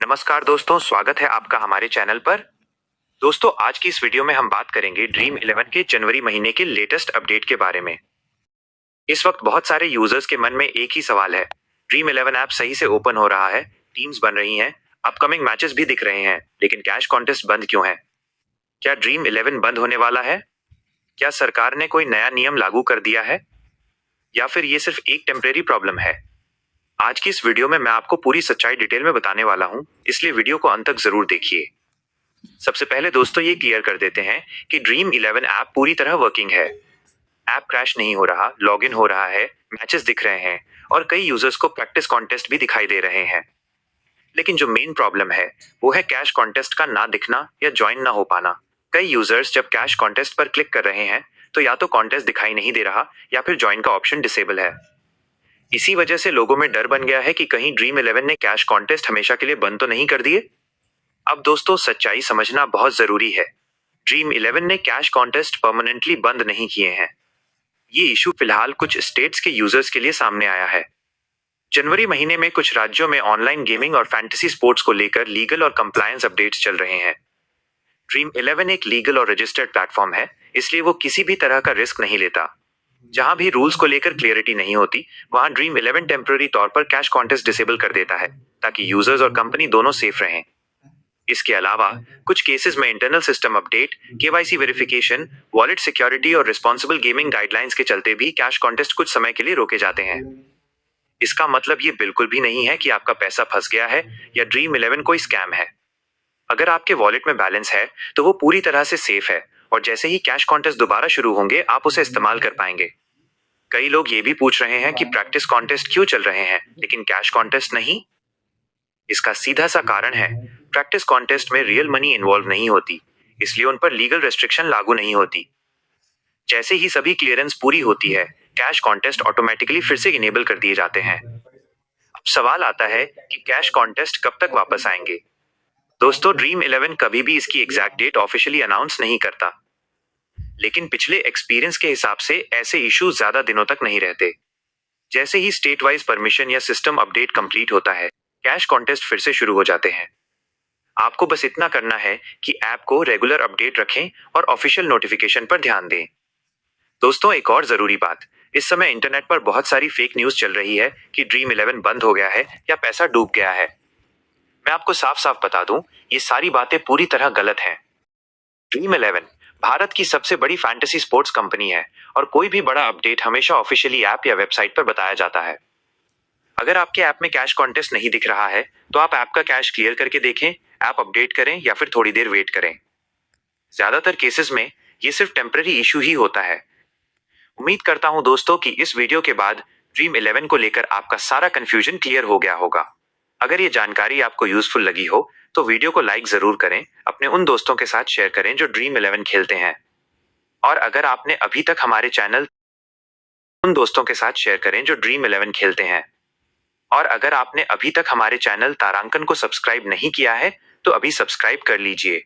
नमस्कार दोस्तों, स्वागत है आपका हमारे चैनल पर। दोस्तों, आज की इस वीडियो में हम बात करेंगे ड्रीम 11 के जनवरी महीने के लेटेस्ट अपडेट के बारे में। इस वक्त बहुत सारे यूजर्स के मन में एक ही सवाल है, ड्रीम 11 ऐप सही से ओपन हो रहा है, टीम्स बन रही हैं, अपकमिंग मैचेस भी दिख रहे हैं, लेकिन कैश कॉन्टेस्ट बंद क्यों है? क्या ड्रीम 11 बंद होने वाला है? क्या सरकार ने कोई नया नियम लागू कर दिया है, या फिर ये सिर्फ एक टेम्परेरी प्रॉब्लम है? आज की इस वीडियो में मैं आपको पूरी सच्चाई डिटेल में बताने वाला हूं, इसलिए वीडियो को अंत तक जरूर देखिए। सबसे पहले दोस्तों ये क्लियर कर देते हैं कि ड्रीम 11 ऐप पूरी तरह वर्किंग है। ऐप क्रैश नहीं हो रहा, लॉगिन हो रहा है, मैचेस दिख रहे हैं और कई यूजर्स को प्रैक्टिस कॉन्टेस्ट भी दिखाई दे रहे हैं। लेकिन जो मेन प्रॉब्लम है वो है कैश कॉन्टेस्ट का ना दिखना या ज्वाइन ना हो पाना। कई यूजर्स जब कैश कॉन्टेस्ट पर क्लिक कर रहे हैं तो या तो कॉन्टेस्ट दिखाई नहीं दे रहा या फिर ज्वाइन का ऑप्शन डिसेबल है। इसी वजह से लोगों में डर बन गया है कि कहीं ड्रीम 11 ने कैश कॉन्टेस्ट हमेशा के लिए बंद तो नहीं कर दिए। अब दोस्तों, सच्चाई समझना बहुत जरूरी है। ड्रीम 11 ने कैश कॉन्टेस्ट परमानेंटली बंद नहीं किए हैं। ये इशू फिलहाल कुछ स्टेट्स के यूजर्स के लिए सामने आया है। जनवरी महीने में कुछ राज्यों में ऑनलाइन गेमिंग और फैंटेसी स्पोर्ट्स को लेकर लीगल और कंप्लायंस अपडेट्स चल रहे हैं। ड्रीम 11 एक लीगल और रजिस्टर्ड प्लेटफॉर्म है, इसलिए वो किसी भी तरह का रिस्क नहीं लेता। जहां भी रूल्स को लेकर क्लियरिटी नहीं होती, वहां ड्रीम 11 टेम्पररी तौर पर कैश कॉन्टेस्ट डिसेबल कर देता है, ताकि यूजर्स और कंपनी दोनों सेफ रहें। इसके अलावा कुछ केसेस में internal system update, KYC verification, wallet security और रिस्पॉन्सिबल गेमिंग गाइडलाइंस के चलते भी कैश कॉन्टेस्ट कुछ समय के लिए रोके जाते हैं। इसका मतलब ये बिल्कुल भी नहीं है कि आपका पैसा फंस गया है या ड्रीम 11 कोई स्कैम है। अगर आपके वॉलेट में बैलेंस है तो वो पूरी तरह से सेफ है और जैसे ही कैश कॉन्टेस्ट दोबारा शुरू होंगे आप उसे इस्तेमाल कर पाएंगे। कई लोग ये भी पूछ रहे हैं कि प्रैक्टिस कॉन्टेस्ट क्यों चल रहे हैं लेकिन कैश कॉन्टेस्ट नहीं। इसका सीधा सा कारण है, प्रैक्टिस कॉन्टेस्ट में रियल मनी इन्वॉल्व नहीं होती, इसलिए उन पर लीगल रेस्ट्रिक्शन लागू नहीं होती। जैसे ही सभी क्लियरेंस पूरी होती है, कैश कॉन्टेस्ट ऑटोमेटिकली फिर से इनेबल कर दिए जाते हैं। अब सवाल आता है कि कैश कॉन्टेस्ट कब तक वापस आएंगे। दोस्तों, ड्रीम 11 कभी भी इसकी एग्जैक्ट डेट ऑफिशियली अनाउंस नहीं करता, लेकिन पिछले एक्सपीरियंस के हिसाब से ऐसे इश्यूज ज्यादा दिनों तक नहीं रहते। जैसे ही स्टेट वाइज परमिशन या सिस्टम अपडेट कंप्लीट होता है, कैश कॉन्टेस्ट फिर से शुरू हो जाते हैं। आपको बस इतना करना है कि ऐप को रेगुलर अपडेट रखें और ऑफिशियल नोटिफिकेशन पर ध्यान दें। दोस्तों, एक और जरूरी बात, इस समय इंटरनेट पर बहुत सारी फेक न्यूज चल रही है कि ड्रीम 11 बंद हो गया है या पैसा डूब गया है। मैं आपको साफ साफ बता दूं, ये सारी बातें पूरी तरह गलत हैं। ड्रीम 11 भारत की सबसे बड़ी फैंटेसी स्पोर्ट्स कंपनी है और कोई भी बड़ा अपडेट हमेशा ऑफिशियली ऐप या वेबसाइट पर बताया जाता है। अगर आपके ऐप में कैश कॉन्टेस्ट नहीं दिख रहा है तो आप ऐप का कैश क्लियर करके देखें, ऐप अपडेट करें या फिर थोड़ी देर वेट करें। ज्यादातर केसेस में ये सिर्फ टेम्पररी इशू ही होता है। उम्मीद करता हूं दोस्तों कि इस वीडियो के बाद ड्रीम 11 को लेकर आपका सारा कंफ्यूजन क्लियर हो गया होगा। अगर ये जानकारी आपको यूजफुल लगी हो तो वीडियो को लाइक जरूर करें, अपने उन दोस्तों के साथ शेयर करें जो ड्रीम 11 खेलते हैं। और अगर आपने अभी तक हमारे चैनल उन दोस्तों के साथ शेयर करें जो ड्रीम 11 खेलते हैं। और अगर आपने अभी तक हमारे चैनल तारांकन को सब्सक्राइब नहीं किया है तो अभी सब्सक्राइब कर लीजिए।